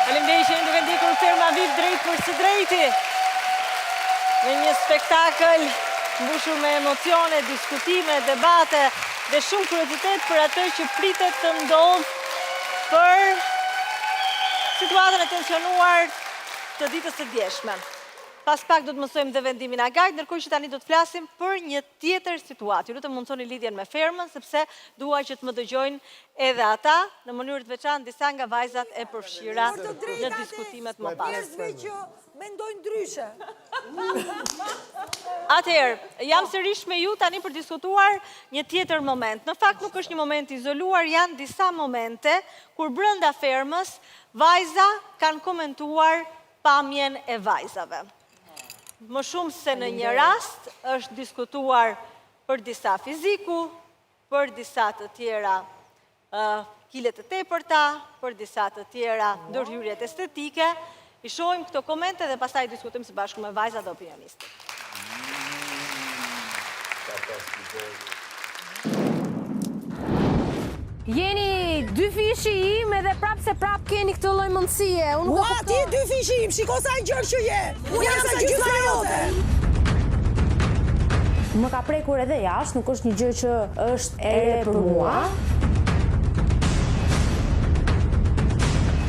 Faleminderit që jeni duke ndjekur Ferma VIP drejt për së drejti. Në një spektakël mbushur me emocione, diskutime, debate dhe shumë kuriozitet për atë që pritet të ndodh për situatën e tensionuar të ditës së djeshme. Pas pak do të mësojmë dhe vendimin agajt, ndërkohë që tani do të flasim për një tjetër situatë. Ju lutem mundsoni lidhjen me Fermën, sepse dua që të më dëgjojnë edhe ata, në mënyrë të veçantë disa nga vajzat e përfshira në diskutimet më pas. Njerëzve që mendojnë ndryshe. Atëherë, jam sërish me ju tani për diskutuar një tjetër moment. Në fakt nuk është një moment izoluar, janë disa momente kur brenda Fermës vajza kanë komentuar pamjen e vajzave. Më shumë se në një rast është diskutuar për disa fiziku, për disa të tjera kilet të tepërta, për disa të tjera ndërhyrjet estetike. I shohim këto komente dhe pastaj diskutojmë së bashku me vajzat dhe opinionistët. Jeni dy fishi im edhe prap se prap keni këtë lloj mundësie. Ua, ti dy fishi im, shiko sa gjërë që je. Unë jam sa gjysma jote. Më ka prekur edhe jashtë, nuk është një gjë që është e re për mua.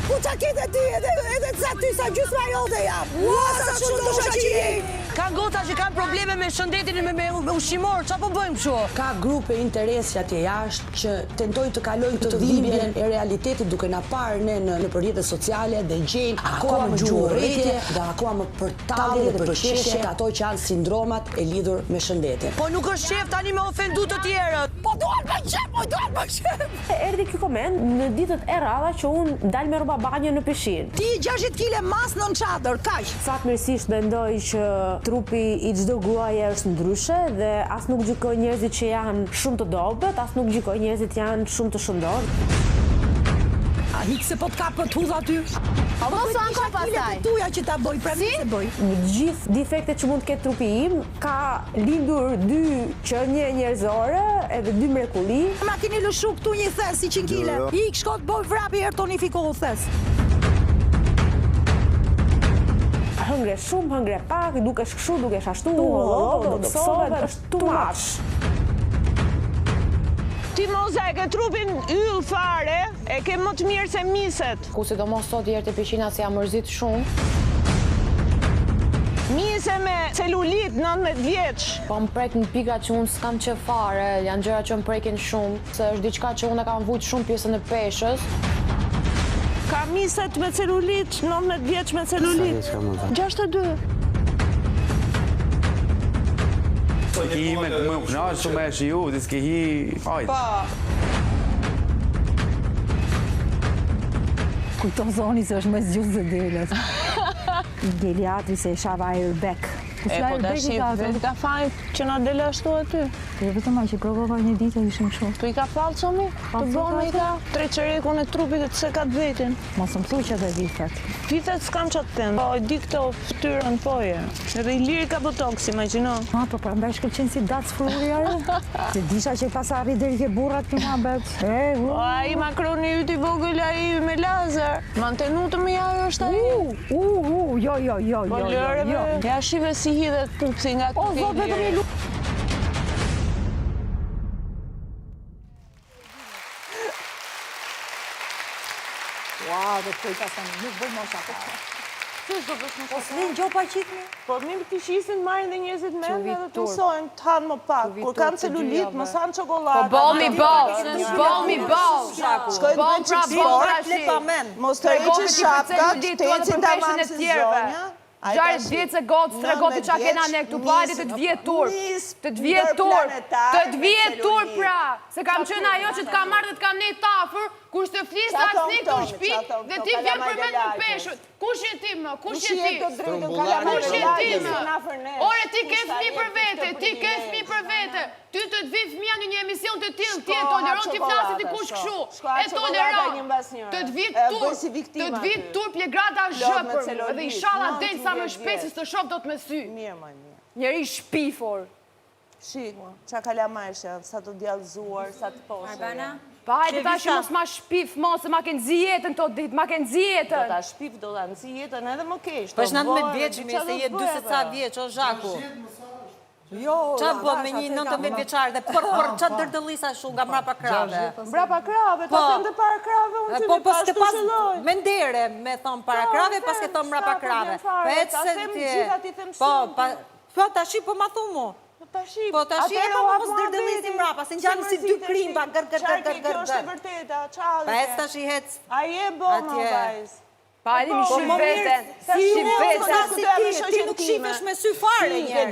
Ku qa kete ti edhe sa ty sa gjysma jote jam. Ua, sa shumë dosha që je. Ka gota që kanë probleme me shëndetin e me ushqimor, qa po bëjmë kështu? Ka grupe interesi atje jashtë që tentojnë të kalojnë këtë dhimbjen e realitetit duke na parë ne në rrjetet sociale dhe gjejnë akoma më gjuhërretje dhe akoma më përtallje dhe përqeshje ato që janë sindromat e lidhur me shëndetin. Po nuk është shef tani me ofendu të tjerët. Po duan më qep, Erdhi ky koment në ditët e radha që unë dal me rroba banjo në pishinë. Ti 60 kg mas në çadër, kaq. Fatmirësisht mendoj që trupi i çdo gruaje është ndryshe dhe as nuk gjykoj njerëzit që janë shumë të dobët, as nuk gjykoj njerëzit që janë shumë të shëndorë. A hik se po të kapë të hudha ty? Po mos anko pastaj. Tuja që ta bëj, pra se bëj. Në gjithë defektet që mund të ketë trupi im, ka lindur dy qenie njerëzore edhe dy mrekulli. Ma keni lëshu këtu një thes, 100 kg. Ik shkot bëj vrapi herë tonifikohu thes. Hëngre shumë, hëngre pak, dukesh kështu, dukesh ashtu, do të psove, është too much. Ti moza e ke trupin yll fare, e ke më të mirë se miset. Ku sidomos sot herë të piscina se jam mërzit shumë. Mise me celulit 19 vjeç. Po më prek në pika që unë s'kam që fare, janë gjëra që më prekin shumë, se është diçka që unë e kam vujt shumë pjesën e peshës. Ka miset me celulit, 19 vjeç me celulit. 62. Ki hi me knaqë shumë e shiju, dhe s'ki hi hajtë. Kujton zoni se është mes gjusë dhe delet. Geliatri se e shava airbag. E po da shqip, vetë ka fajt që na dele ashtu aty. E vetëm a që provova një ditë e ishim shumë. Tu i ka falë qomi? Të bëmë i ka tre qerekun e trupit e të sekat vetin. Mos më thuj që dhe vifet. Vifet s'kam qatë temë, po i di këto ftyrën poje. Edhe i liri ka botox, imagino. Po prandaj shkëlqen si datë frurja jo. Se disha që pas arri deri ke burrat të nga bet. Ai makroni yti vogël ai me lazer. Mantenu të më jajo është ai. Jo. Po lërëve, ja shive si hidhet pupsi nga O, këtë zot, vetëm i Wow, dhe të pojta sa nuk bëjmë më shaka. Po s'lin gjopa qitmi? Po mirë të shisin marrin dhe njerëzit mendë edhe të mësojnë të hanë më pak. Kur kanë celulit, mos hanë çokoladë. Po ball mi ball. Shkojnë bëjnë pra qik sport, mos të reqin shapkat, të ecin të manë si zonja. 6 vjetë se gotë, 3 gotë qa kena ne këtu pajdi të të vjetë tur. Të të vjetë tur pra. Se kam qënë ajo që të kam marrë dhe të kam ne tafër, kush të flisë atë snik të shpi dhe ti vjen për me në peshët. Kush je ti më? Kush je ti? Kush je ti më? Ore ti ke fmi për vete, Ty të të vi fëmija në një emision të tillë, ti e toleron ti flasit i kush këshu. E toleron. Të të vi tur plegrada zhëpër, edhe inshallah del sa më shpejt se të shoh dot me sy. Mirë. Njeri shpifor. Shik, qa kalamajshë, sa të djallëzuar, sa të poshë. Arbana? Pa hajde ta që mos ma shpif mo, se ma kënë zi jetën këto ditë, ma kënë zi jetën. Do ta shpif, do ta nëzi jetën edhe më kesh. Po është 19 vjeç, se je 40 ca vjeç, o Zhaku. Jo, Qa bën me një 19 vjeçare dhe për qa dërdëllisa shumë nga mrapa krave? Mbrapa krave, ta them dhe para krave, unë që Po mi pas s'ke të pas shëlloj. me ndere me thonë para krave, pas ke thonë mrapa krave. Ta them gjitha ti them shumë. Po tashi po ma thumë mu. Po tashi e pa mos dërdëllisi mrapa, se në si dy krimba, gër. Kjo është e vërteta, qalë. Pa hec tashi hec. A je bo, më vajzë. Pa hajde mi shqip vetën. Si ti nuk shifesh me sy fare një.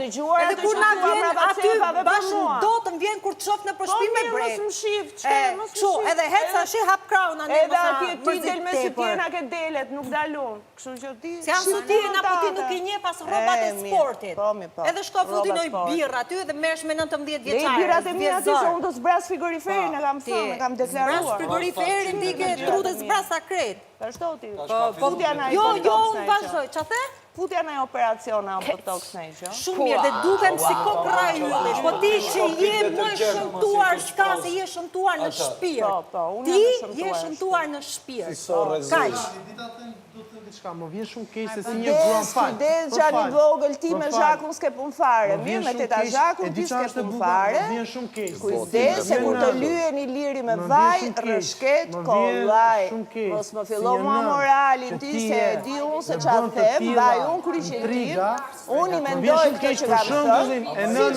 Edhe kur na vjen aty bashkë dotën vjen kur të shoh në përshpim me brek. Mos më shif, çfarë mos më shif. Edhe heca shi hap kraun anë Edhe atje ti del me si tjena ke delet, nuk dalun. Kështu që ti... Se janë sutien apo ti nuk i nje pas rrobat e sportit. Po. Edhe shko futi noj birë aty edhe merresh me 19 vjeçare. Dhe i birat e mija aty se unë do zbras frigoriferin e kam thënë, e kam deklaruar. Zbras frigoriferin ti ke trudë zbras akret. Vazhdoti. Futja në unë vazhdoj, qa the? Futja në operaciona o botox në ishë. Shumë mirë, dhe dukem si kokra ylli. Po ti që je më shëmtuar, s'ka se je shëmtuar në shpirt. Ti je shëmtuar në shpirt. Kaq. Më vjen shumë keq se si një gruan fal. Kudes gjani vogël ti me Zhakun s'ke pun fare. Mirë me teta Zhakun ti s'ke pun fare. Më vjen shumë keq. Kudes se kur të lyeni liri me vaj, rëshket, kollaj. Mos më fillo mua moralin ti se di unë se qa them, vaj unë kur ishin tim, unë i mendoj këtë që kam thënë,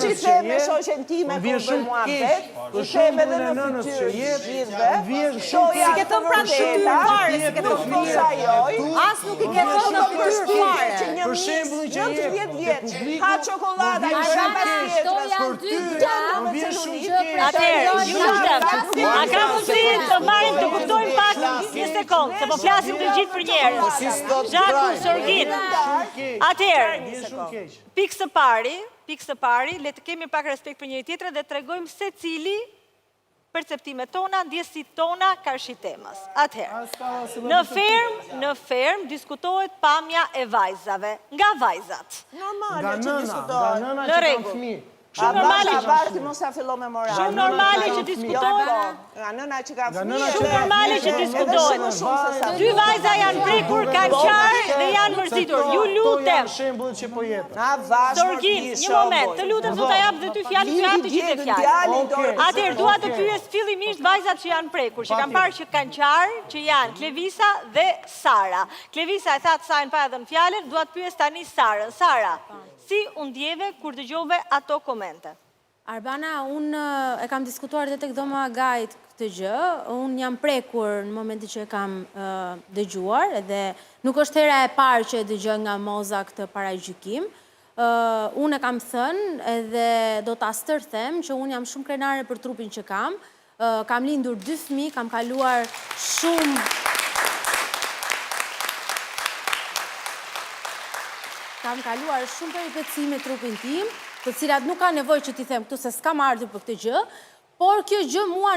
si që i them me shoqen time kur bër mua vet, i them edhe në fytyrë gjithve, shoja të vërteta, Nuk i ke thënë në fytyrë fare. Që një mis 90 vjeç, ha çokolada, i shambas tjetras. Për ty, më vjen shumë keq. Atëherë, ju lutem, a ka mundësi të marrim të kuptojmë pak një sekondë, se po flasim të gjithë për njerëz. Zhaku, Sorgin. Atëherë, pikë së pari, le të kemi pak respekt për njëri tjetrin dhe tregojmë secili perceptimet tona, ndjesitë tona, karshi temës. Atëherë, në ferm diskutohet pamja e vajzave, nga vajzat. Normale që diskutohet. Në rregull. Shumë normale që mos sa fillo me moral. Shumë normale që diskutohet. Nga nëna që ka fëmijë. Shumë normale që diskutohet. Dy vajza janë prekur, kanë qarë dhe janë mërzitur. Ju lutem. Shembullet që po jep. Sorgin, një moment, të lutem do ta jap dhe ty fjalë të gjithë fjalë. Atëherë dua të pyes fillimisht vajzat që janë prekur, që kanë parë që kanë qarë, që janë Klevisa dhe Sara. Klevisa e thatë Sarën pa edhe në fjalën, dua të pyes tani Sarën. Sara, si u ndjeve kur dëgjove ato komente? Arbana, unë e kam diskutuar dhe tek dhoma Agajt këtë gjë, unë jam prekur në momenti që e kam dëgjuar, dhe nuk është hera e parë që e dëgjoj nga Moza këtë parajgjykim. Unë e kam thënë edhe do ta stërthem që unë jam shumë krenare për trupin që kam lindur 2 fëmijë, kam kaluar shumë peripeci me trupin tim, të cilat nuk ka nevojë që t'i them këtu se s'kam ardhur për këtë gjë, por kjo gjë mua,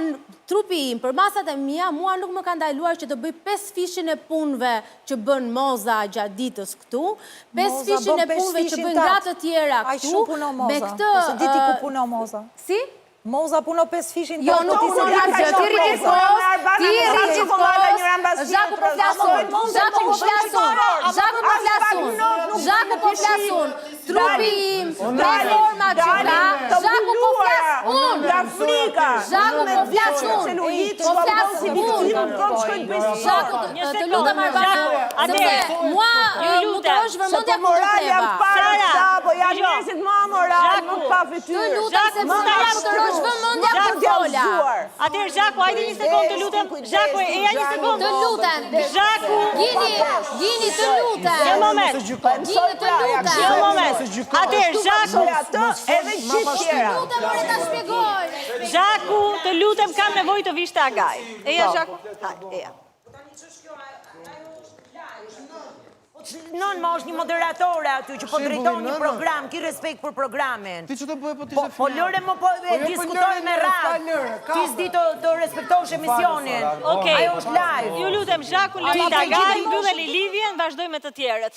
trupi im, për masat e mia, mua nuk më ka ndaluar që të bëj 5 fishin e punëve që bën Moza gjatë ditës këtu, 5 fishin e punëve që bën gratë të tjera këtu. Ai shumë punon Moza, ose diti ku punon Moza? Si? Moza puno 5 fishin jo, nuk punon gjë, ti rriqis Zhaku po flasun, trupi im, reforma që ka, Zhaku po flasun, Zhaku po flasun, Zhaku, të lutem Arbana, sepse mua më të është vërmëndja ku të treba. Të lutem se më të jam të rësh vëmëndja ku të fola. Atëherë, Zhaku, hajde një sekundë të lutem. Zhaku, eja një sekundë. Të lutem. Zhaku. Gini, të lutem. Një moment. Gini, të lutem. Një moment. Atëherë, Zhaku. Edhe gjithë tjera. Të lutem, për ta shpjegoj. Zhaku, të lutem, kam nevojë të vishte Agaj. Eja, Zhaku. Hajde, eja. Nën ma është një moderatore aty që po drejton një program, ki respekt për programin. Ti që të bëhe po t'ishe Po lëre më po diskutoj me radhë. Ti s'di të respektosh emisionin. Ajo është live. Ju lutem, Zhaku, Lorita, Agaj, mbylleni lidhjen, vazhdoj me të tjerët.